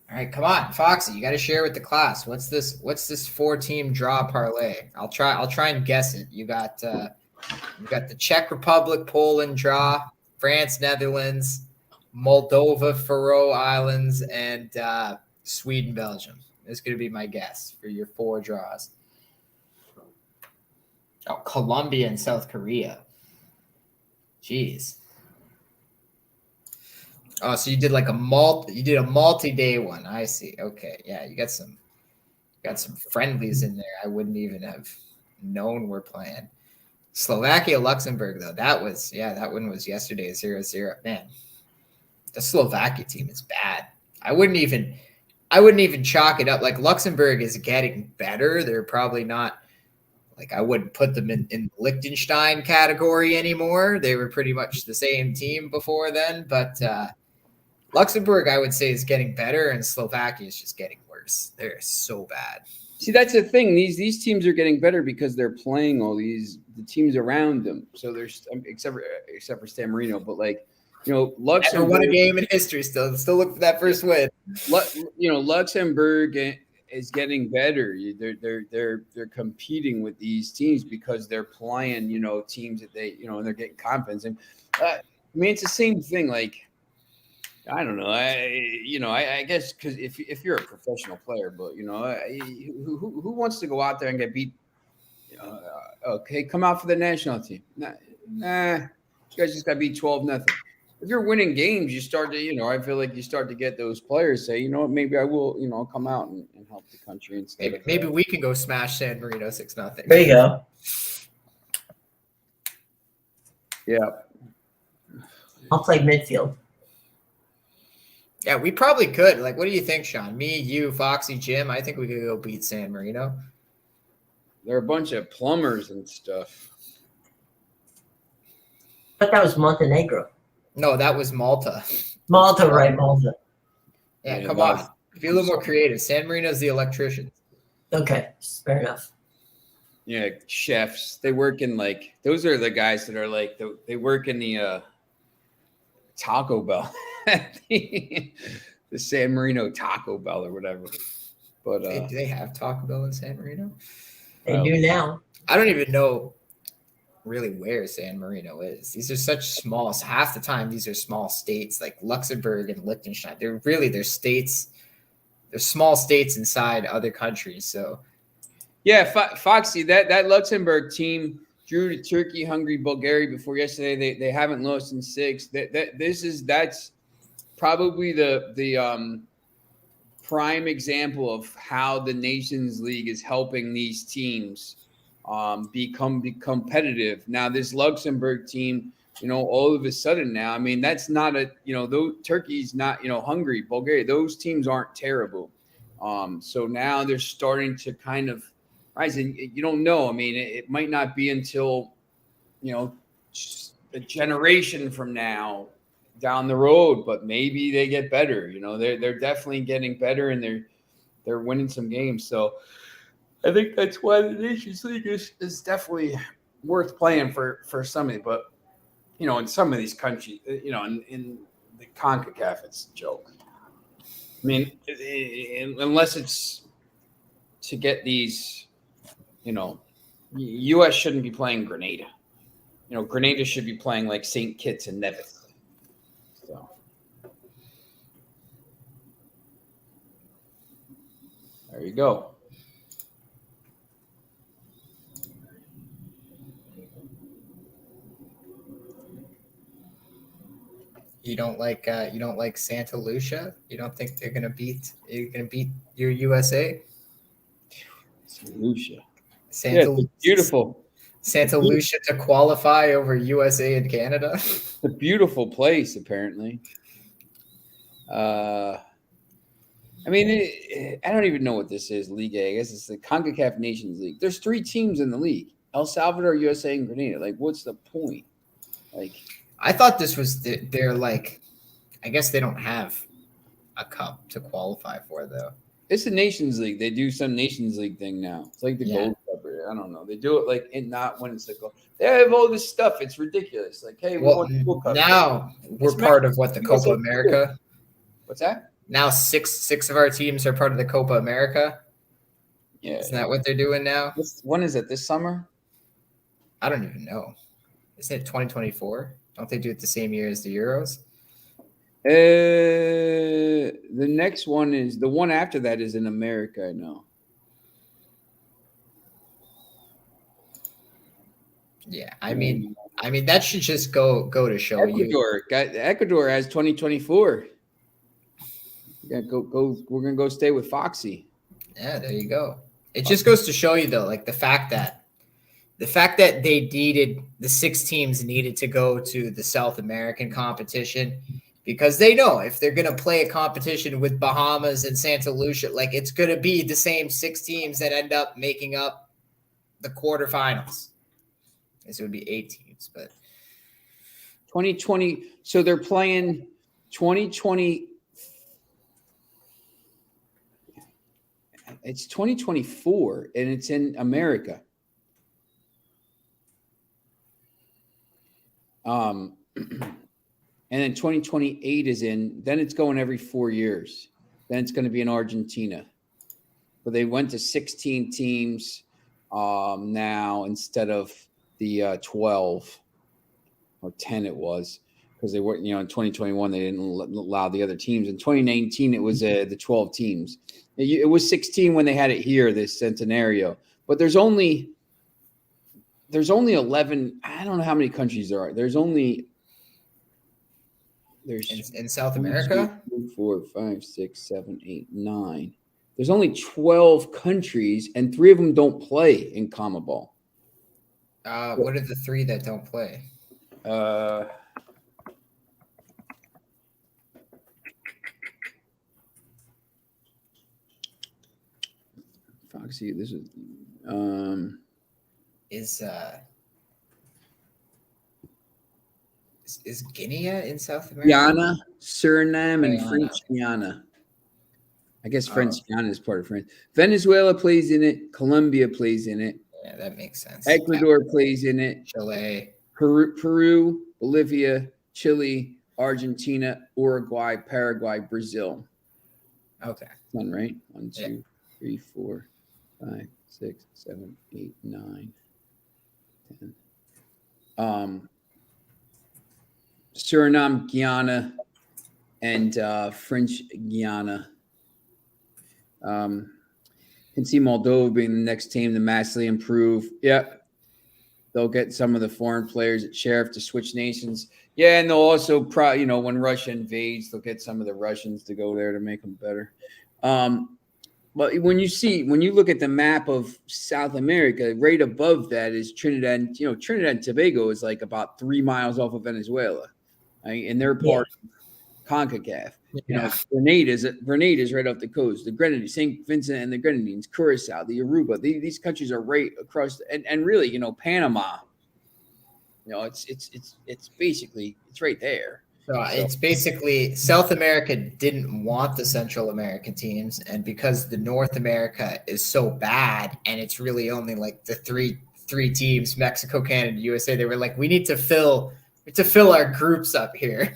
All right, come on, Foxy. You got to share with the class. What's this 4-team draw parlay? I'll try and guess it. You got the Czech Republic, Poland draw, France, Netherlands, Moldova, Faroe Islands, and Sweden, Belgium. This is going to be my guess for your 4 draws. Oh, Colombia and South Korea. Jeez. Oh, so you did like a multi-day one. I see. Okay. Yeah, you got some friendlies in there I wouldn't even have known were playing. Slovakia, Luxembourg, though. That one was yesterday 0-0. Man, the Slovakia team is bad. I wouldn't even chalk it up. Like, Luxembourg is getting better. They're probably not, like, I wouldn't put them in Liechtenstein category anymore. They were pretty much the same team before then. But Luxembourg, I would say, is getting better, and Slovakia is just getting worse. They're so bad. See, that's the thing. These teams are getting better because they're playing all the teams around them. So there's except for San Marino, but like, Luxembourg never won a game in history. Still look for that first win. Luxembourg is getting better. They're competing with these teams because they're playing teams that they and they're getting confidence. And I mean, it's the same thing. Like, I don't know. I guess because if you're a professional player, but who wants to go out there and get beat? Okay, come out for the national team. Nah, you guys just got beat 12-0. If you're winning games, you start to, I feel like you start to get those players say, maybe I will, come out and help the country and stuff. Maybe we can go smash San Marino 6-0. There you go. Yeah. I'll play midfield. Yeah, we probably could. Like, what do you think, Sean? Me, you, Foxy, Jim. I think we could go beat San Marino. They're a bunch of plumbers and stuff. But that was Montenegro. No, that was Malta. Malta, right? Malta. Yeah, come on. Be a little more creative. San Marino's the electrician. Okay, fair enough. Yeah, chefs. They work in those are the guys that are they work in the Taco Bell. The San Marino Taco Bell or whatever. But do they have Taco Bell in San Marino? They do now. I don't even know really where San Marino is. These are such small. Half the time, these are small states like Luxembourg and Liechtenstein. They're states. They're small states inside other countries. So, yeah, Foxy, that Luxembourg team drew to Turkey, Hungary, Bulgaria before yesterday. They haven't lost in 6. That's probably the prime example of how the Nations League is helping these teams become competitive. Now, this Luxembourg team, all of a sudden now, I mean, that's not though Turkey's not, Hungary, Bulgaria, those teams aren't terrible. So now they're starting to kind of rise, and you don't know. I mean, it might not be until, a generation from now down the road, but maybe they get better. They're definitely getting better, and they're winning some games. So I think that's why the Nations League is definitely worth playing for somebody. But in some of these countries, in the CONCACAF, it's a joke. I mean, unless it's to get these, U.S. shouldn't be playing Grenada. Grenada should be playing like St. Kitts and Nevis. So there you go. You don't like Santa Lucia? You don't think you're gonna beat your USA? Santa Lucia. Beautiful. Santa Lucia to qualify over USA and Canada. It's a beautiful place, apparently. I mean, I don't even know what this is. League A. I guess it's the CONCACAF Nations League. There's 3 teams in the league: El Salvador, USA, and Grenada. Like, what's the point? Like, I thought this was they're like, I guess they don't have a cup to qualify for though. it's the Nations League. They do some Nations League thing now. It's like the Gold Cup. I don't know. They do it like not when it's the gold. They have all this stuff. It's ridiculous. Like, hey, we want the Gold Cup. Now we're part of what, the Copa America. What's that? Now six of our teams are part of the Copa America. Yeah, isn't that what they're doing now? When is it? This summer? I don't even know. Isn't it 2024? Don't they do it the same year as the Euros? The next one is the one after that is in America. I know. Yeah, I mean that should just go to show Ecuador. Ecuador has 2024. We're gonna go stay with Foxy. Yeah, there you go. It just goes to show you though, like the fact that the 6 teams needed to go to the South American competition, because they know if they're gonna play a competition with Bahamas and Santa Lucia, like it's gonna be the same 6 teams that end up making up the quarterfinals. I guess it would be 8 teams, but 2020. So they're playing 2020. It's 2024, and it's in America. And then 2028 is in. Then it's going every 4 years. Then it's going to be in Argentina. But they went to 16 teams now instead of the 12 or 10 it was, because they were, in 2021 they didn't allow the other teams. In 2019 it was the 12 teams. It was 16 when they had it here, this Centenario, but there's only 11. I don't know how many countries there are. There's in South America 2, 4, 5, 6, 7, 8, 9. There's only 12 countries, and 3 of them don't play in CONMEBOL. What are the 3 that don't play? Foxy, this is Guinea in South America? Guyana, Suriname, and French Guiana. I guess French Guiana is part of France. Venezuela plays in it. Colombia plays in it. Yeah, that makes sense. Ecuador plays in it. Chile, Peru, Bolivia, Chile, Argentina, Uruguay, Paraguay, Brazil. Okay. One, right? 1, 2, 3, 4, 5, 6, 7, 8, 9, 10. Suriname, Guyana, and French Guiana. Can see Moldova being the next team to massively improve. Yep. They'll get some of the foreign players at Sheriff to switch nations. Yeah, and they'll also, when Russia invades, they'll get some of the Russians to go there to make them better. But when you look at the map of South America, right above that is Trinidad. Trinidad and Tobago is like about 3 miles off of Venezuela, right? And they're part of CONCACAF. Grenada is right off the coast. The Grenadines, St. Vincent and the Grenadines, Curacao, the Aruba. These countries are right across. And really, Panama. It's basically right there. So it's basically South America didn't want the Central American teams, and because the North America is so bad, and it's really only like the three teams, Mexico, Canada, USA, they were like, we need to fill our groups up here.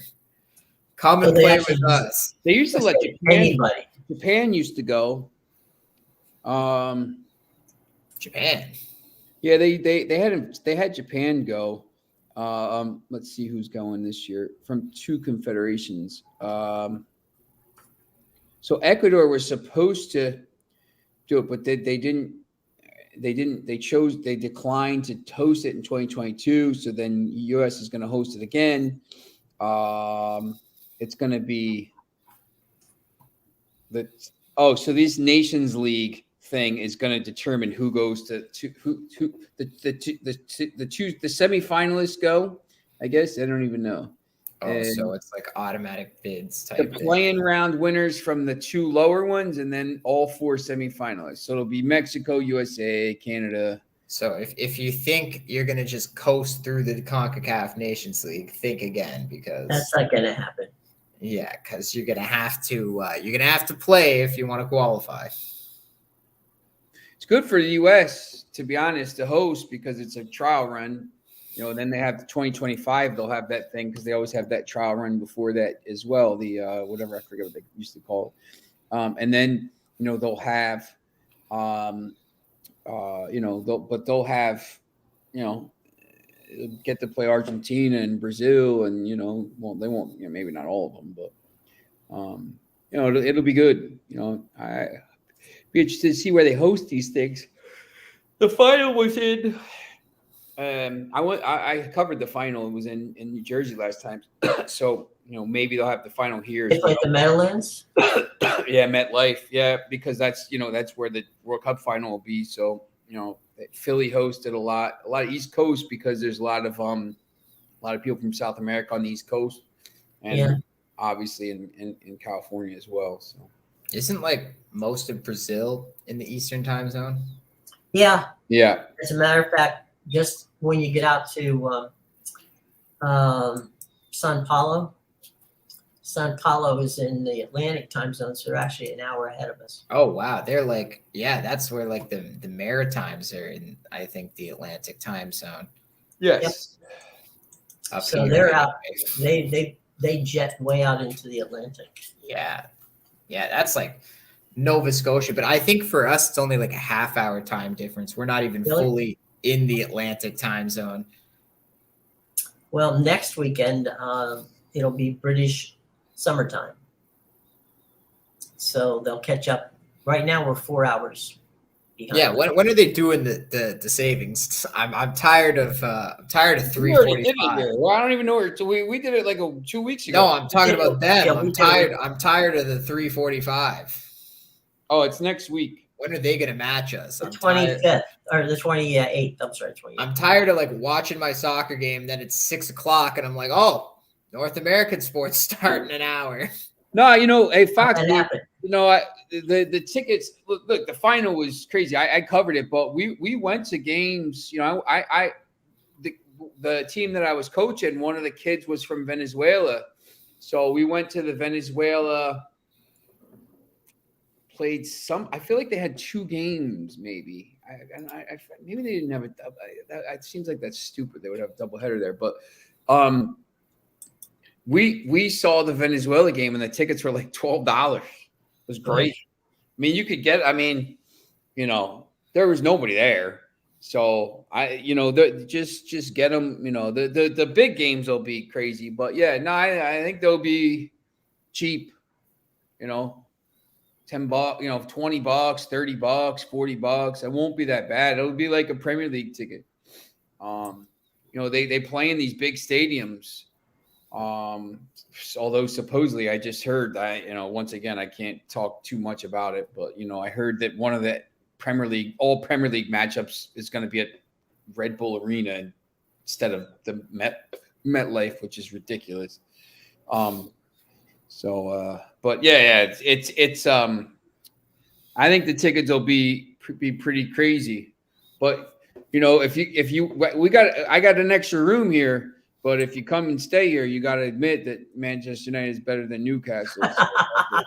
Come and play with us. They used to let Japan used to go. Japan. Yeah, they had Japan go. Let's see who's going this year from 2 confederations. So Ecuador was supposed to do it, but they didn't. They declined to host it in 2022. So then US is going to host it again. It's going to be so this Nations League thing is going to determine who goes to who the semifinalists go. I guess I don't even know. Oh, so it's like automatic bids type the thing. playing round winners from the 2 lower ones, and then all 4 semifinalists. So it'll be Mexico, USA, Canada. So if you think you're gonna just coast through the CONCACAF Nations League, think again, because That's not going to happen. yeah, because you're gonna have to play if you want to qualify. It's good for the U.S. to be honest to host because it's a trial run. Then they have the 2025. They'll have that thing because they always have that trial run before that as well. The whatever, I forget what they used to call it. And then they'll have they'll have get to play Argentina and Brazil, and they won't, maybe not all of them, but it'll be good. I be interested to see where they host these things. The final was in. I covered the final. It was in New Jersey last time, so maybe they'll have the final here. They play at the Meadowlands. Yeah, MetLife. Yeah, because that's where the World Cup final will be. So Philly hosted a lot of East Coast because there's a lot of people from South America on the East Coast, and obviously in California as well. So isn't like most of Brazil in the Eastern time zone? Yeah. As a matter of fact, just when you get out to Sao Paulo is in the Atlantic time zone, so they're actually an hour ahead of us. Oh wow, they're like, that's where like the Maritimes are in, I think, the Atlantic time zone. Yes. Yep. So they're out. They jet way out into the Atlantic. Yeah, that's like Nova Scotia, but I think for us it's only like a half-hour time difference. We're not even fully in the Atlantic time zone. Well, next weekend it'll be British summertime, so they'll catch up. Right now we're 4 hours behind. Yeah, when are they doing the savings? I'm tired of 3:45. Well, I don't even know where. So we did it like 2 weeks ago. No, I'm talking about them. I'm tired of the 3:45. Oh, it's next week. When are they going to match us? The 25th or the 28th. I'm sorry, 28th. I'm tired of like watching my soccer game. Then it's 6 o'clock, and I'm like, oh, North American sports start in an hour. No, hey Fox, the tickets. Look, the final was crazy. I covered it, but we went to games. The team that I was coaching, one of the kids was from Venezuela, so we went to the Venezuela. Played some. I feel like they had 2 games, maybe. Maybe they didn't have it. It seems like that's stupid. They would have a doubleheader there, but we saw the Venezuela game and the tickets were like $12. It was great. I mean, you could get. I mean, there was nobody there, so just get them. The big games will be crazy, but I think they'll be cheap. $10, $20, $30, $40. It won't be that bad. It'll be like a Premier League ticket. They play in these big stadiums. Although supposedly I just heard that, once again, I can't talk too much about it, but I heard that one of the all Premier League matchups is going to be at Red Bull Arena instead of the MetLife, which is ridiculous. But it's I think the tickets will be pretty crazy, but I got an extra room here, but if you come and stay here, you got to admit that Manchester United is better than Newcastle.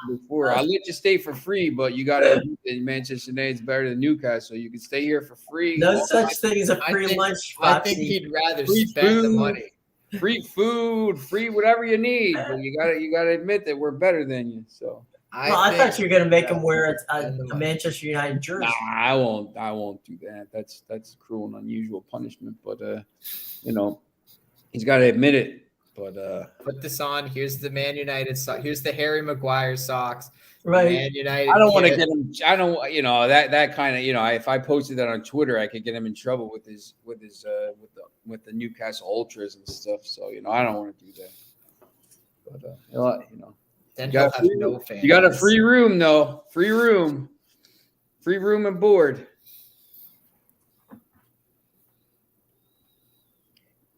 Before I let you stay for free, but you got to admit that Manchester United is better than Newcastle. You can stay here for free. No such thing as a free lunch. I think he'd rather spend the money. Free food, free whatever you need. But you gotta admit that we're better than you. So I thought you were gonna make him wear a Manchester United jersey. Nah, I won't do that. That's cruel and unusual punishment. But he's got to admit it. But put this on. Here's the Man United sock. Here's the Harry Maguire socks. Right. Man United. I don't want to get him. I don't. That kind of. If I posted that on Twitter, I could get him in trouble with the Newcastle Ultras and stuff. So I don't want to do that. But then he'll have no fans. You got a free room though. Free room and board.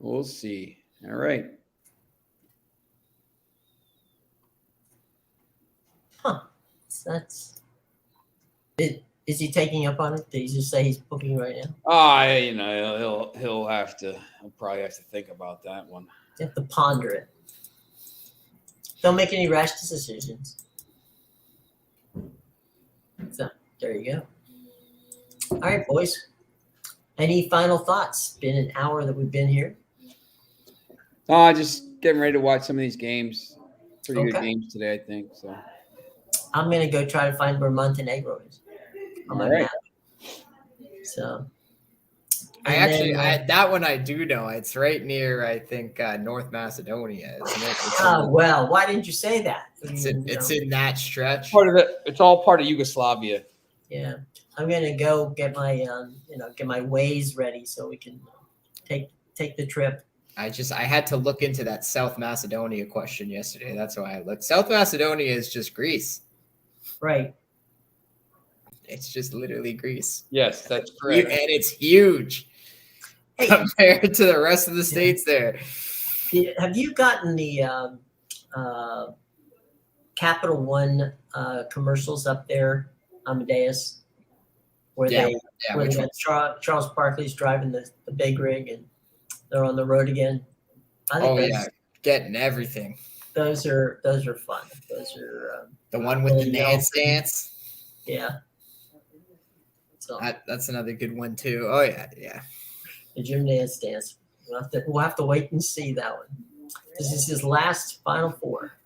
We'll see. All right. That's it. Is he taking up on it? Did he just say he's booking right now? He'll probably have to think about that one. You have to ponder it. Don't make any rash decisions. So there you go. All right, boys. Any final thoughts? Been an hour that we've been here. Just getting ready to watch some of these games. Pretty good games today, I think. So I'm gonna go try to find where Montenegro is on my map. So that one I do know. It's right near, I think, North Macedonia, isn't it? Well, why didn't you say that? It's in that stretch. Part of it. It's all part of Yugoslavia. Yeah, I'm gonna go get my get my Waze ready so we can take the trip. I had to look into that South Macedonia question yesterday. That's why I looked. South Macedonia is just Greece. Right. It's just literally Greece. Yes, that's correct. And it's huge compared to the rest of the states there. Have you gotten the Capital One commercials up there, Amadeus? Where Charles Barkley's driving the big rig and they're on the road again. I think getting everything. Those are fun. Those are the one with the dance dance. Yeah. So that's another good one too. Oh yeah. The gym dance. We'll have to wait and see that one. This is his last Final Four.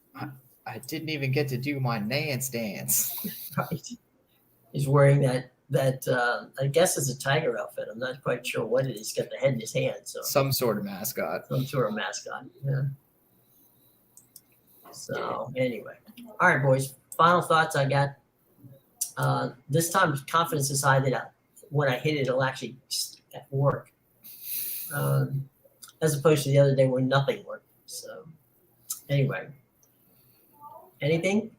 I didn't even get to do my dance. Right. He's wearing that I guess it's a tiger outfit. I'm not quite sure what it is. He's got the head in his hand. So some sort of mascot. Yeah. So anyway, all right, boys. Final thoughts I got. This time, confidence is high that when I hit it, it'll actually work, as opposed to the other day where nothing worked. So anyway, anything?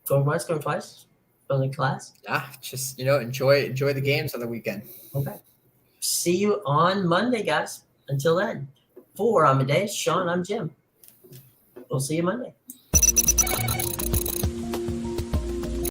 Going once, going twice? Going to class? Just enjoy the games on the weekend. Okay. See you on Monday, guys. Until then, for Amadeus, Sean, I'm Jim. We'll see you Monday.